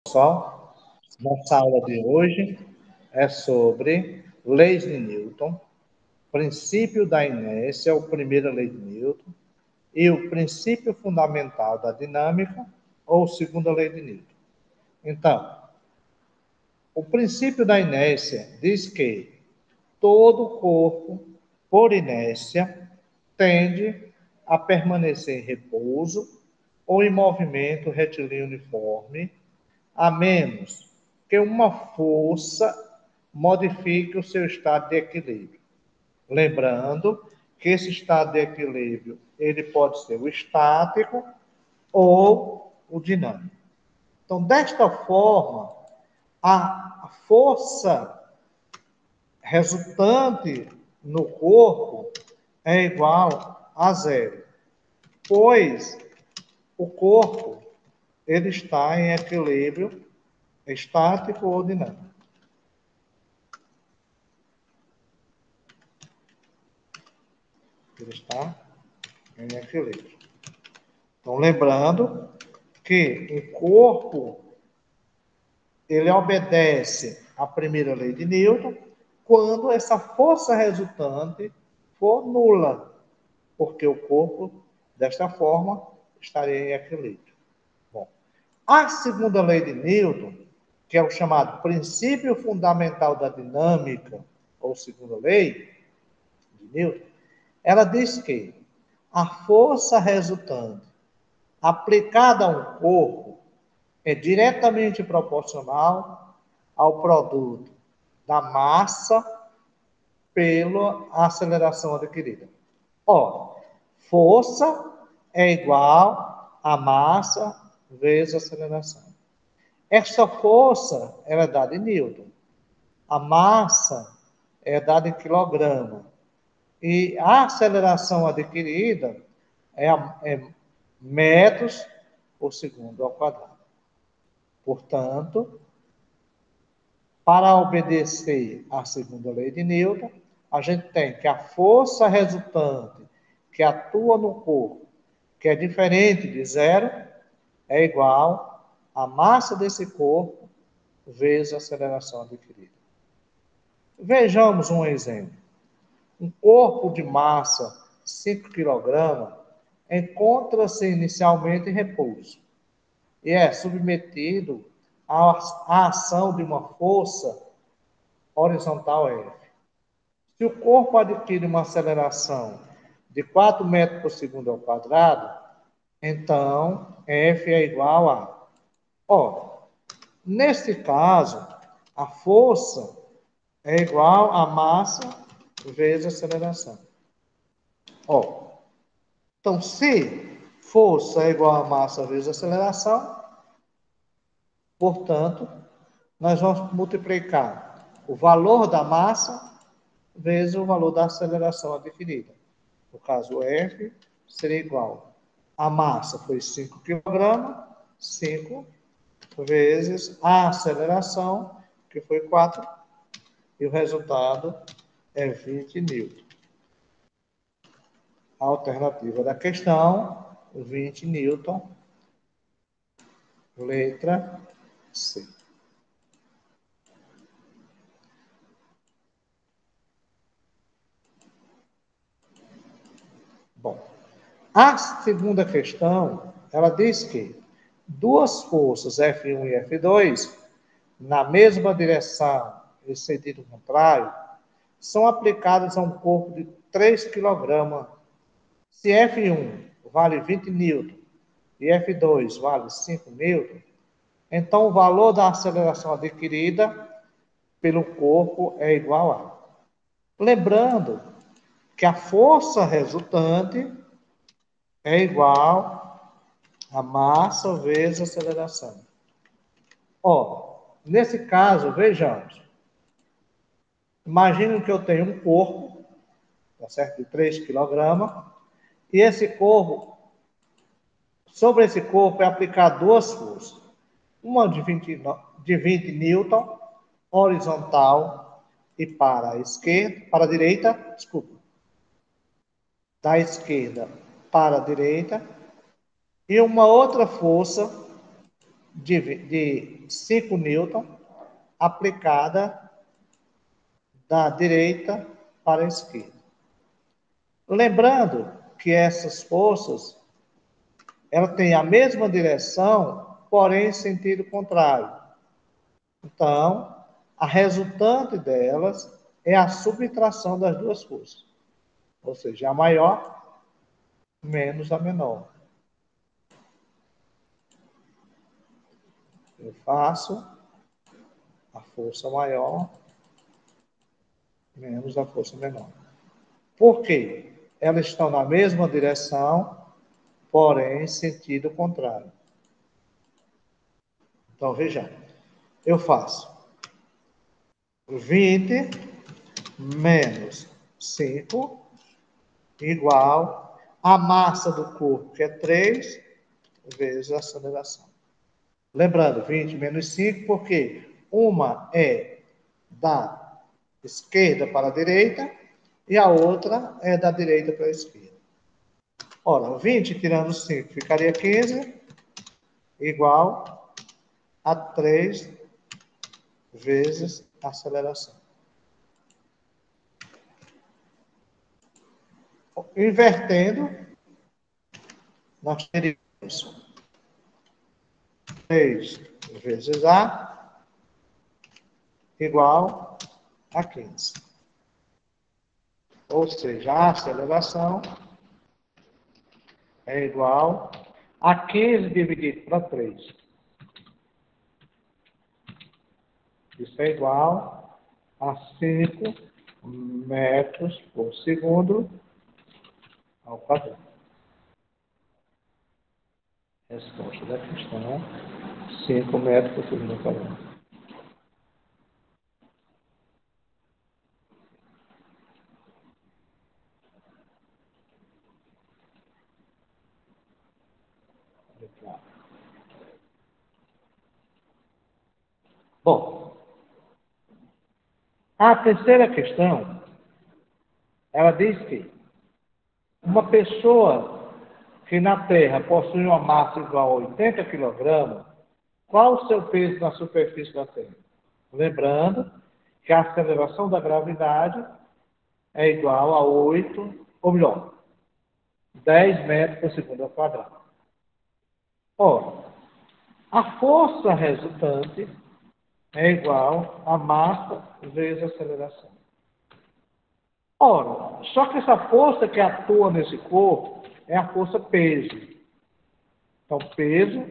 Pessoal, nossa aula de hoje é sobre leis de Newton, princípio da inércia, ou primeira lei de Newton, e o princípio fundamental da dinâmica, ou segunda lei de Newton. Então, o princípio da inércia diz que todo corpo, por inércia, tende a permanecer em repouso ou em movimento retilíneo uniforme, a menos que uma força modifique o seu estado de equilíbrio. Lembrando que esse estado de equilíbrio ele pode ser o estático ou o dinâmico. Então, desta forma, a força resultante no corpo é igual a zero, pois o corpo ele está em equilíbrio estático ou dinâmico. Ele está em equilíbrio. Então, lembrando que o corpo ele obedece à primeira lei de Newton quando essa força resultante for nula, porque o corpo, desta forma, estaria em equilíbrio. Bom, a segunda lei de Newton, que é o chamado princípio fundamental da dinâmica, ou segunda lei de Newton, ela diz que a força resultante aplicada a um corpo é diretamente proporcional ao produto da massa pela aceleração adquirida. Ó, força é igual a massa vezes aceleração. Essa força ela é dada em Newton. A massa é dada em quilograma. E a aceleração adquirida é metros por segundo ao quadrado. Portanto, para obedecer à segunda lei de Newton, a gente tem que a força resultante que atua no corpo, que é diferente de zero, é igual à massa desse corpo vezes a aceleração adquirida. Vejamos um exemplo. Um corpo de massa 5 kg encontra-se inicialmente em repouso e é submetido à ação de uma força horizontal F. Se o corpo adquire uma aceleração de 4 metros por segundo ao quadrado, então F é igual a... Neste caso, a força é igual a massa vezes a aceleração. Então, se força é igual a massa vezes a aceleração, portanto, nós vamos multiplicar o valor da massa vezes o valor da aceleração adquirida. No caso, F seria igual a massa foi 5 kg, 5 vezes a aceleração, que foi 4, e o resultado é 20 newton. A alternativa da questão, 20 newton, letra C. Bom, a segunda questão, ela diz que duas forças F1 e F2, na mesma direção e sentido contrário, são aplicadas a um corpo de 3 kg. Se F1 vale 20 newton e F2 vale 5 newton, então o valor da aceleração adquirida pelo corpo é igual a... Lembrando que a força resultante é igual a massa vezes a aceleração. Nesse caso, vejamos. Imaginem que eu tenho um corpo, tá certo, de 3 kg, e esse corpo, sobre esse corpo é aplicado duas forças. Uma de 20 newton, horizontal e para a esquerda, para a direita, da esquerda para a direita, e uma outra força de 5 newton aplicada da direita para a esquerda. Lembrando que essas forças ela tem a mesma direção, porém em sentido contrário. Então, a resultante delas é a subtração das duas forças. Ou seja, a maior menos a menor. Eu faço a força maior menos a força menor. Por quê? Elas estão na mesma direção, porém em sentido contrário. Então, veja, eu faço 20 menos 5 igual a massa do corpo, que é 3, vezes a aceleração. Lembrando, 20 menos 5, porque uma é da esquerda para a direita e a outra é da direita para a esquerda. Ora, 20 tirando 5 ficaria 15, igual a 3 vezes a aceleração. Invertendo, nós teríamos 3 vezes A igual a 15. Ou seja, a aceleração é igual a 15 dividido para 3. Isso é igual a 5 metros por segundo ao quadrado. Resposta da questão: 5 metros por segundo ao quadrado. Bom, a terceira questão, ela diz que uma pessoa que na Terra possui uma massa igual a 80 kg, qual o seu peso na superfície da Terra? Lembrando que a aceleração da gravidade é igual a 8, ou melhor, 10 metros por segundo ao quadrado. Ora, a força resultante é igual a massa vezes a aceleração. Ora, só que essa força que atua nesse corpo é a força peso. Então, peso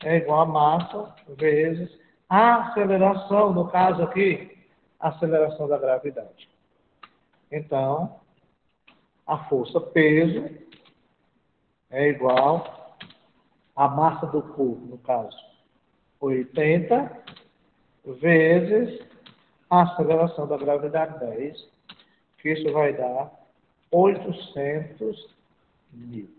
é igual a massa vezes a aceleração, no caso aqui, a aceleração da gravidade. Então, a força peso é igual a massa do corpo, no caso, 80 vezes a aceleração da gravidade, 10, que isso vai dar 800 mil.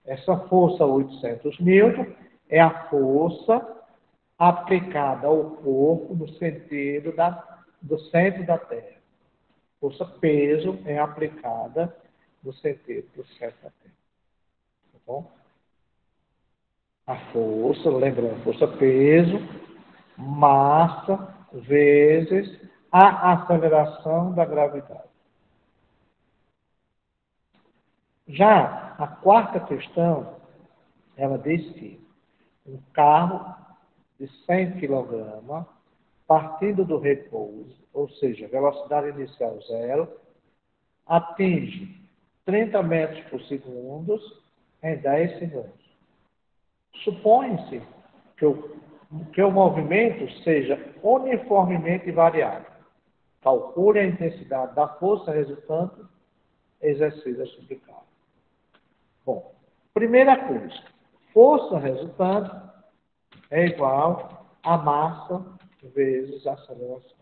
Essa força 800 newton é a força aplicada ao corpo no sentido do centro da Terra. Força peso é aplicada no sentido do centro da Terra. Tá bom? A força, lembrando, força peso, massa vezes a aceleração da gravidade. Já a quarta questão, ela diz que um carro de 100 kg, partindo do repouso, ou seja, velocidade inicial zero, atinge 30 metros por segundo em 10 segundos. Supõe-se que o movimento seja uniformemente variável. Calcule a intensidade da força resultante exercida sobre o carro. Bom, primeira coisa, força resultante é igual a massa vezes a aceleração.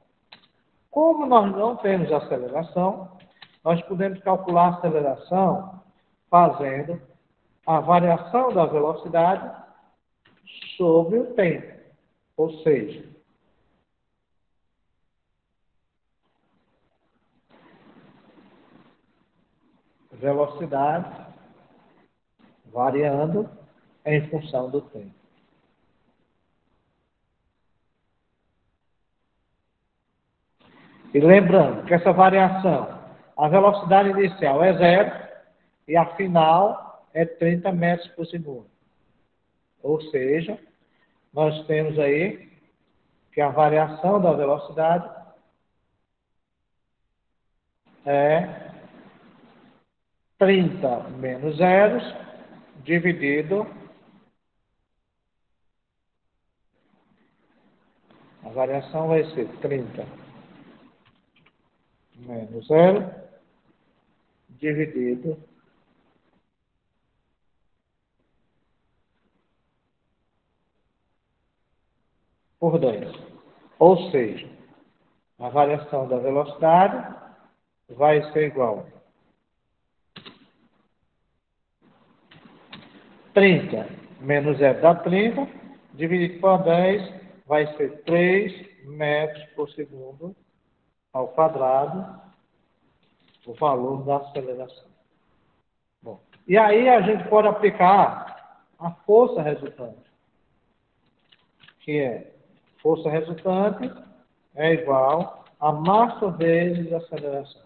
Como nós não temos aceleração, nós podemos calcular a aceleração fazendo a variação da velocidade sobre o tempo. Ou seja, velocidade variando em função do tempo. E lembrando que essa variação, a velocidade inicial é 0 e a final é 30 metros por segundo. Ou seja, nós temos aí que a variação da velocidade é 30 menos zeros dividido. A variação vai ser 30 menos zero dividido por 10. Ou seja, a variação da velocidade vai ser igual a 30 menos zero dá 30, dividido por 10 vai ser 3 metros por segundo ao quadrado, o valor da aceleração. Bom, e aí a gente pode aplicar a força resultante, que é força resultante é igual a massa vezes a aceleração.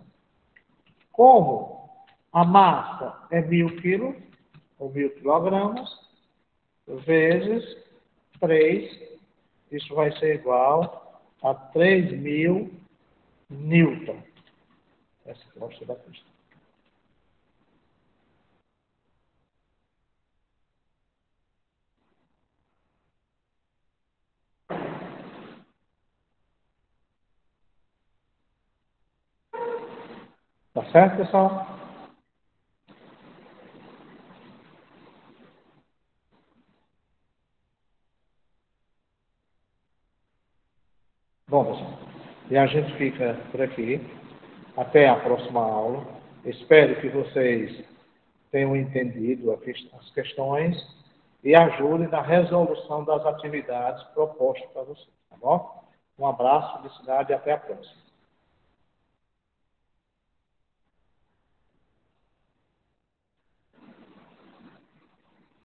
Como a massa é 1000 quilos, ou 1000 quilogramas, vezes 3, isso vai ser igual a 3000 newton. Essa é a força da questão. Tá certo, pessoal? Bom, pessoal, e a gente fica por aqui. Até a próxima aula. Espero que vocês tenham entendido as questões e ajudem na resolução das atividades propostas para vocês, tá bom? Um abraço, felicidade e até a próxima.